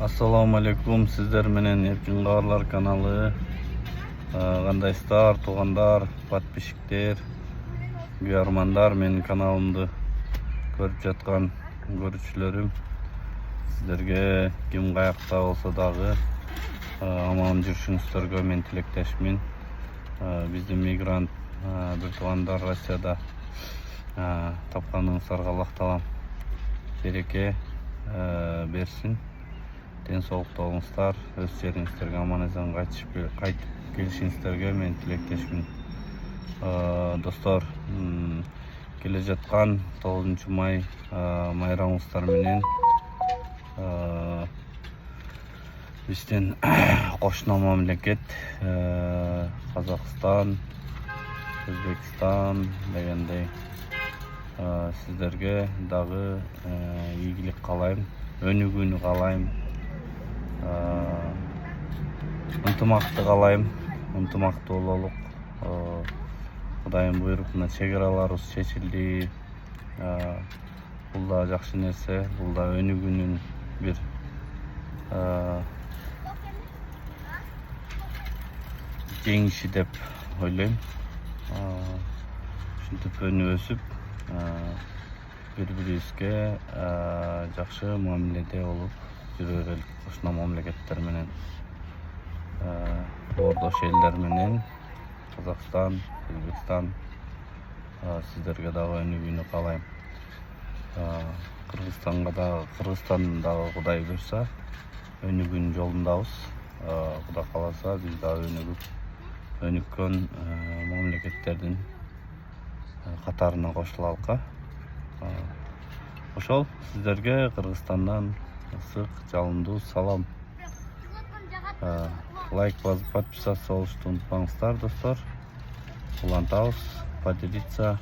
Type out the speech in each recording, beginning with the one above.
Assalamu alaikum, sizler menen Erkin Kavарлар kanalı. Kandайсыздар, туғандар, подписчиктер, күйөрмандар, менин каналымды көрүп жаткан көрүүчүлөрүм. Сиздерге ким каякта болсо дагы аман жүрүшүңүздөргө мен тилектешмин. Биздин мигрант бир туугандар Россияда тапканыңыздарга Аллах таалам береке берсин. Ден соолукта болуңуздар, өз жериңиздерге аман эсен кайтып келишиңиздерге мен тилектешмин. Достор, келе жаткан 9-май майрамыңыздар менен биздин кошуна мамлекет Казакстан, Өзбекстан дегендей сиздерге дагы ийгилик каалайм, өнүгүүнү каалайм. Ынтымакты каалайм, ынтымакты бололук. Кудайым буйругуна чек араларыбыз чечилди. Бул да жакшы нерсе, бул да өнүгүүнүн бир жеңиши деп ойлойм. Ушинтип өнүп өсүп, бири-бирибизге жакшы мамиледе болуп жүрө берелик. Кошуна мамлекеттер менен, ордош элдер менен, Казакстан, Өзбекстан, сиздерге дагы өнүгүүнү каалайм. Кыргызстан дагы Кудай буйруса өнүгүүнүн жолундабыз. Кудай кааласа биз дагы өнүккөн мамлекеттердин катарына кошулалыкка. Ошол сиздерге Кыргызстандан ысык жалындуу салам. Лайк басып подписаться болушту унутпаңыздар, достор. Улантабыз, поделиться,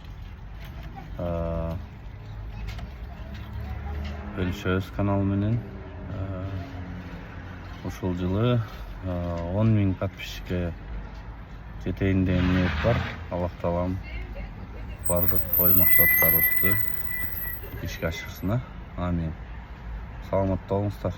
бөлүшөбүз канал менен. Ушул жылы 10 000 подписчикке жетейин деген ниет бар. Аллах таалам бардык ой максаттарыбызды ишке ашырсын. Амин. Саламатта болуңуздар.